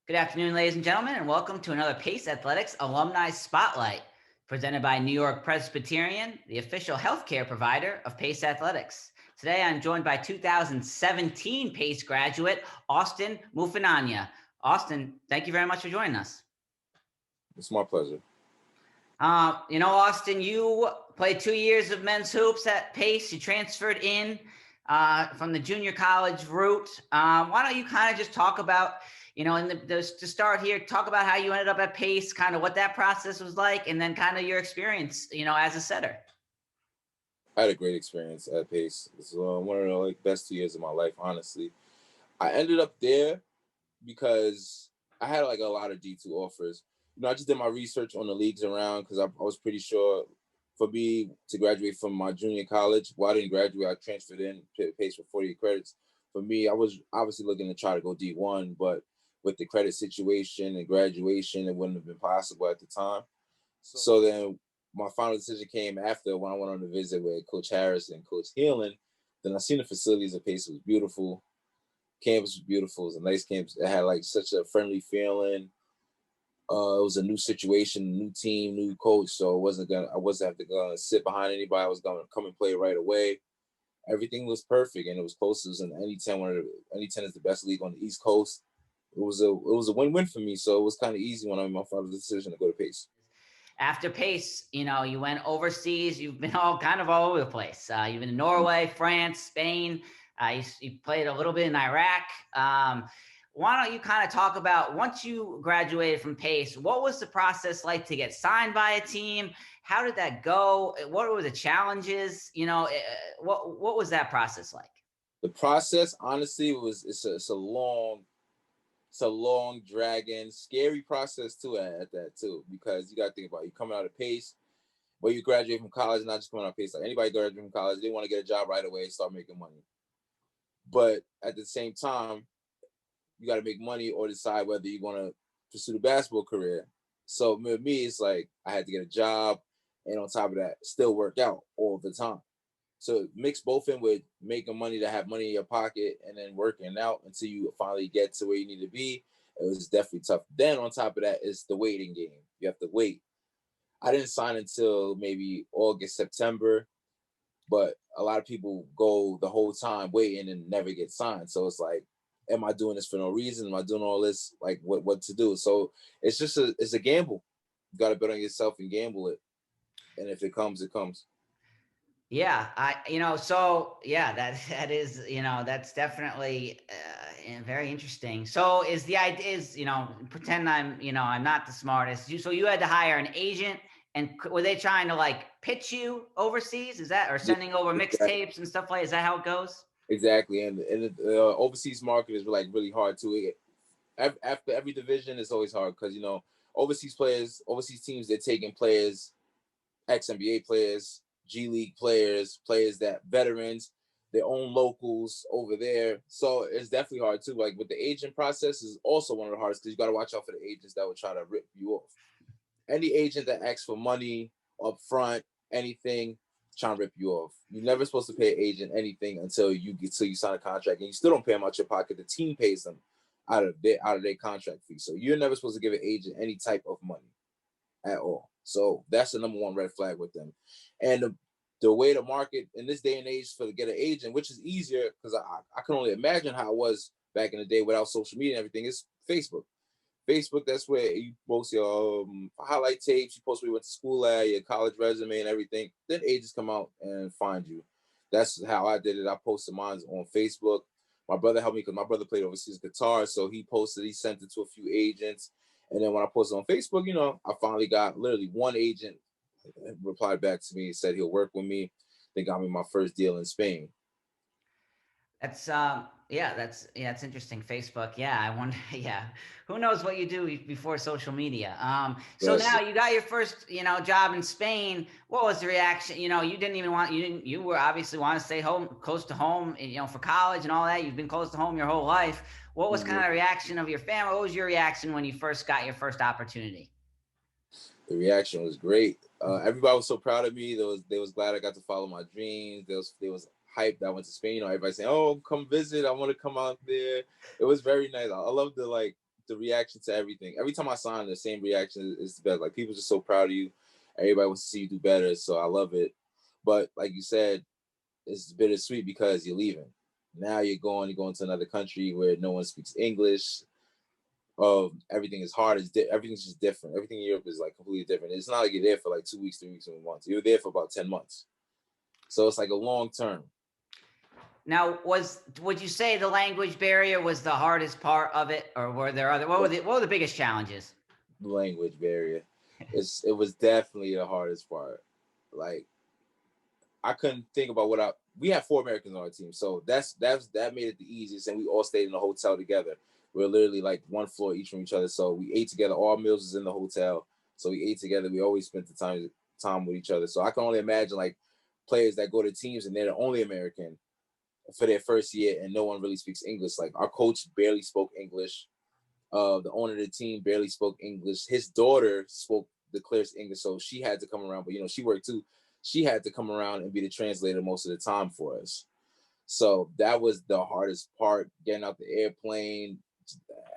Good afternoon, ladies and gentlemen, and welcome to another Pace Athletics Alumni Spotlight, presented by New York-Presbyterian, the official healthcare provider of Pace Athletics. Today, I'm joined by 2017 Pace graduate, Austin Mofunanya. Austin, thank you very much for joining us. It's my pleasure. Austin, you played 2 years of men's hoops at Pace. You transferred in from the junior college route. Why don't you kind of just talk about, to start here, talk about how you ended up at Pace, kind of what that process was like, and then kind of your experience, as a setter. I had a great experience at Pace. It's one of the best 2 years of my life, honestly. I ended up there because I had a lot of D2 offers. I just did my research on the leagues around because I was pretty sure for me to graduate from my junior college, well, I didn't graduate, I transferred in to Pace for 48 credits. For me, I was obviously looking to try to go D1, but with the credit situation and graduation, it wouldn't have been possible at the time. So then my final decision came after when I went on the visit with Coach Harris and Coach Heelan. Then I seen the facilities at Pace. It was beautiful. Campus was beautiful. It was a nice campus. It had such a friendly feeling. It was a new situation, new team, new coach. So I wasn't have to go sit behind anybody. I was gonna come and play right away. Everything was perfect and it was close. It was in NE10. NE10 is the best league on the East Coast. It was a win-win for me. So it was kind of easy when I made my final decision to go to Pace. After Pace, you went overseas. You've been all over the place. You've been in Norway, France, Spain. You played a little bit in Iraq. Why don't you kind of talk about, once you graduated from Pace, what was the process like to get signed by a team? How did that go? What were the challenges? What was that process like? The process, honestly, it's a long, dragging, scary process too at that too, because you got to think about it. You coming out of Pace, where you graduate from college, not just coming out of Pace. Like anybody graduating from college, they want to get a job right away and start making money. But at the same time, you got to make money or decide whether you want to pursue the basketball career. So with me, it's like I had to get a job, and on top of that, still work out all the time. So mix both in with making money to have money in your pocket and then working out until you finally get to where you need to be. It was definitely tough. Then on top of that is the waiting game. You have to wait. I didn't sign until maybe August, September, but a lot of people go the whole time waiting and never get signed. So it's like, am I doing this for no reason? Am I doing all this? Like what to do? So it's a gamble. You got to bet on yourself and gamble it. And if it comes, it comes. Yeah, that is, that's definitely very interesting. So is the idea is, pretend I'm not the smartest. So you had to hire an agent, and were they trying to pitch you overseas? Is that, or Yeah, sending over exactly. mixtapes and stuff like? Is that how it goes? Exactly, and the overseas market is really hard too. After every division, it's always hard because overseas players, overseas teams, they're taking players, ex NBA players, G League players, players that veterans, their own locals over there. So it's definitely hard too. Like with the agent process is also one of the hardest because you got to watch out for the agents that will try to rip you off. Any agent that asks for money up front, anything, trying to rip you off. You're never supposed to pay an agent anything until you sign a contract, and you still don't pay them out your pocket. The team pays them out of their contract fee. So you're never supposed to give an agent any type of money at all. So that's the number one red flag with them. And the way the market in this day and age for to get an agent, which is easier because I can only imagine how it was back in the day without social media and everything, is Facebook. Facebook, that's where you post your highlight tapes, you post where you went to school at, your college resume and everything. Then agents come out and find you. That's how I did it. I posted mine on Facebook. My brother helped me because my brother played overseas guitar. So he sent it to a few agents. And then when I posted on Facebook, I finally got literally one agent replied back to me, said he'll work with me. They got me my first deal in Spain. That's it's interesting. Facebook. Yeah, I wonder. Yeah, who knows what you do before social media? So Yes. now you got your first, job in Spain. What was the reaction? You didn't even want. You were obviously want to stay home, close to home. For college and all that. You've been close to home your whole life. What was kind Mhm. of the reaction of your family? What was your reaction when you first got your first opportunity? The reaction was great. Everybody was so proud of me. They was glad I got to follow my dreams. They was hyped that I went to Spain. Everybody saying, "Oh, come visit. I want to come out there." It was very nice. I love the the reaction to everything. Every time I sign, the same reaction is the best. Like, people are just so proud of you. Everybody wants to see you do better. So I love it. But like you said, it's bittersweet because you're leaving. Now you're going to another country where no one speaks English. Everything is hard. Everything's just different. Everything in Europe is like completely different. It's not like you're there for like 2 weeks, 3 weeks, or months. You're there for about 10 months. So it's like a long term. Now, would you say the language barrier was the hardest part of it, or were there other? What were the biggest challenges? The language barrier. It was definitely the hardest part. Like, I couldn't think about we had 4 Americans on our team, so that made it the easiest, and we all stayed in a hotel together. We're literally like one floor each from each other, so we ate together. All meals was in the hotel, so we ate together. We always spent the time with each other. So I can only imagine like players that go to teams and they're the only American for their first year, and no one really speaks English. Like, our coach barely spoke English. The owner of the team barely spoke English. His daughter spoke the clearest English, so she had to come around. But she worked too. She had to come around and be the translator most of the time for us. So that was the hardest part, getting out the airplane.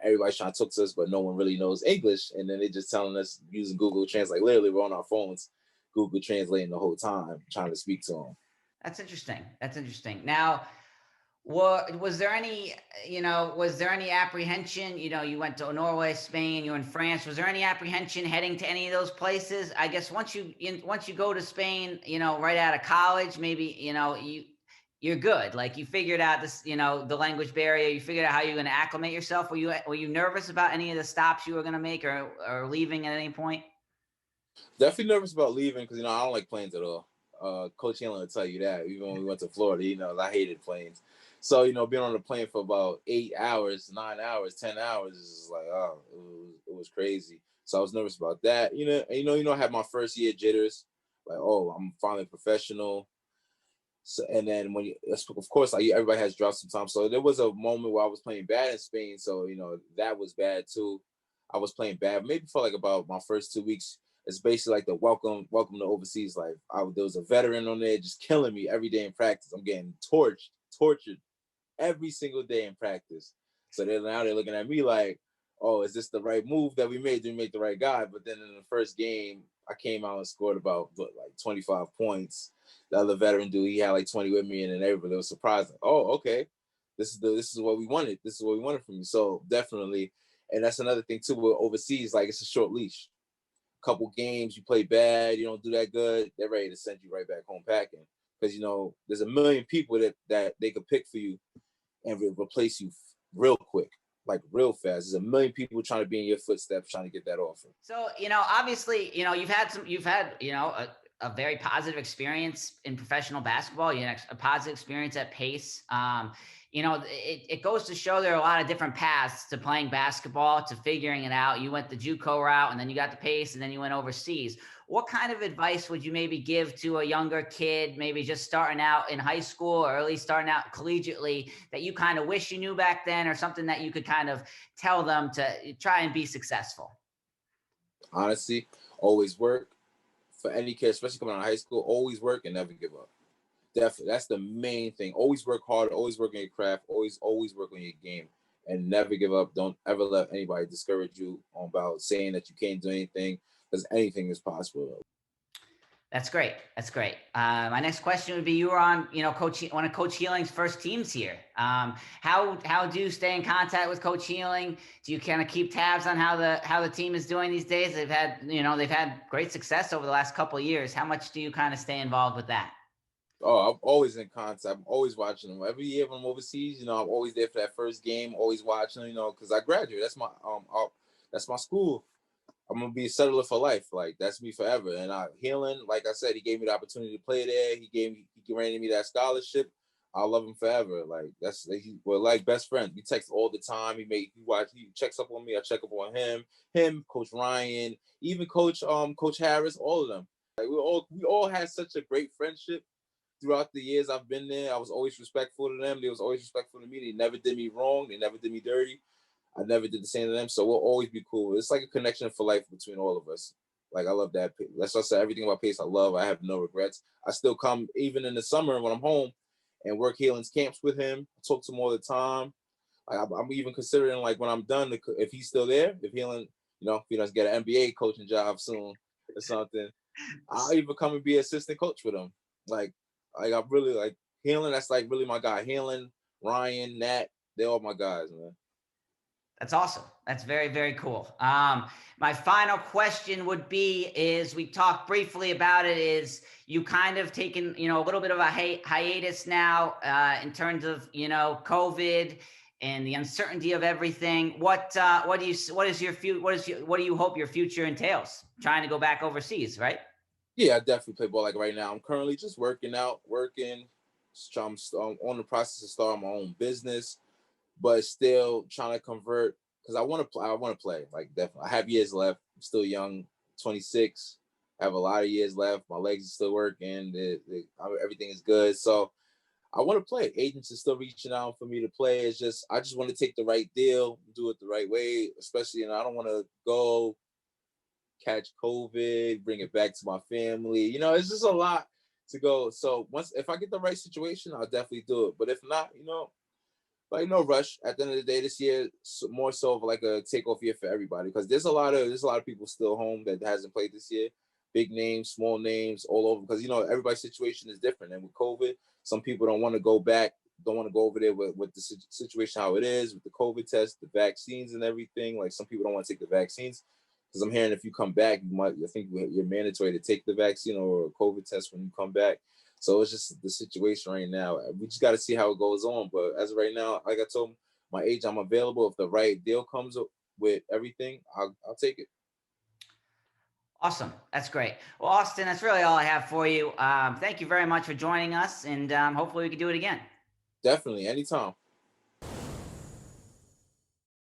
Everybody's trying to talk to us, but no one really knows English. And then they're just telling us using Google Translate. Literally, we're on our phones, Google Translating the whole time, trying to speak to them. That's interesting. That's interesting. Now, was there any apprehension? You went to Norway, Spain, you were in France. Was there any apprehension heading to any of those places? I guess once you go to Spain, right out of college, maybe, you're good. Like, you figured out this, the language barrier, you figured out how you're going to acclimate yourself. Were you nervous about any of the stops you were going to make or leaving at any point? Definitely nervous about leaving because, I don't like planes at all. Coach Hanlon will tell you that. Even when we went to Florida, I hated planes. So, being on the plane for about 8 hours, 9 hours, 10 hours is just like, oh, it was crazy. So I was nervous about that. I had my first year jitters. Like, oh, I'm finally professional. So, and then of course, like, everybody has dropped sometimes. So there was a moment where I was playing bad in Spain. So, that was bad too. I was playing bad, maybe for like about my first 2 weeks. It's basically like the welcome to overseas life. There was a veteran on there just killing me every day in practice. I'm getting tortured every single day in practice. So now they're looking at me like, oh, is this the right move that we made? Did we make the right guy? But then in the first game, I came out and scored about like 25 points. The other veteran dude, he had like 20 with me, and then everybody was surprised. Like, oh, okay, this is what we wanted. This is what we wanted from you. So definitely, and that's another thing too. With overseas, like, it's a short leash. Couple games, you play bad, you don't do that good, they're ready to send you right back home packing. Because there's a million people that they could pick for you and replace you real quick, like real fast. There's a million people trying to be in your footsteps, trying to get that offer. So, obviously, you've had a very positive experience in professional basketball. You had a positive experience at Pace. It goes to show there are a lot of different paths to playing basketball, to figuring it out. You went the JUCO route, and then you got the Pace, and then you went overseas. What kind of advice would you maybe give to a younger kid, maybe just starting out in high school, or at least starting out collegiately, that you kind of wish you knew back then, or something that you could kind of tell them to try and be successful? Honestly, always work. For any kid, especially coming out of high school, always work and never give up. Definitely, that's the main thing. Always work hard. Always work on your craft. Always work on your game, and never give up. Don't ever let anybody discourage you about saying that you can't do anything, because anything is possible. That's great. That's great. My next question would be: you were on, one of Coach Healing's first teams here. How do you stay in contact with Coach Healing? Do you kind of keep tabs on how the team is doing these days? They've had great success over the last couple of years. How much do you kind of stay involved with that? Oh, I'm always in contact. I'm always watching them. Every year when I'm overseas, I'm always there for that first game. Always watching them, because I graduated. That's my school. I'm gonna be a settler for life. Like, that's me forever. And Healing, like I said, he gave me the opportunity to play there. He granted me that scholarship. I love him forever. Like, we're like best friends. We text all the time. He checks up on me. I check up on him, Coach Ryan, even Coach Harris, all of them. Like, we all had such a great friendship throughout the years I've been there. I was always respectful to them. They was always respectful to me. They never did me wrong. They never did me dirty. I never did the same to them, so we'll always be cool. It's like a connection for life between all of us. Like, I love that. That's why I said everything about Pace I love. I have no regrets. I still come, even in the summer when I'm home, and work Healing's camps with him. I talk to him all the time. I'm even considering like when I'm done, if he's still there, if if he doesn't get an NBA coaching job soon or something, I'll even come and be assistant coach with him. I'm really like Healing. That's like really my guy. Healing, Ryan, Nat, they're all my guys, man. That's awesome. That's very, very cool. My final question would be, is we talked briefly about it, is you kind of taken, a little bit of a hiatus now in terms of, COVID and the uncertainty of everything. What do you hope your future entails? Trying to go back overseas, right? Yeah, I definitely play ball. Like right now, I'm currently just working out, working. I'm on the process of starting my own business, but still trying to convert because I want to play. I want to play. Like definitely, I have years left. I'm still young, 26. I have a lot of years left. My legs are still working. Everything is good. So I want to play. Agents are still reaching out for me to play. I just want to take the right deal, do it the right way. Especially, I don't want to go catch COVID, bring it back to my family. It's just a lot to go. So if I get the right situation, I'll definitely do it. But if not, like no rush. At the end of the day, this year more so of like a takeoff year for everybody because there's a lot of people still home that hasn't played this year. Big names, small names, all over because everybody's situation is different. And with COVID, some people don't want to go back, don't want to go over there with the situation how it is with the COVID test, the vaccines, and everything. Like some people don't want to take the vaccines because I'm hearing if you come back, I think you're mandatory to take the vaccine or a COVID test when you come back. So it's just the situation right now. We just got to see how it goes on. But as of right now, like I told my age, I'm available. If the right deal comes up with everything, I'll take it. Awesome. That's great. Well, Austin, that's really all I have for you. Thank you very much for joining us, and hopefully we can do it again. Definitely, anytime.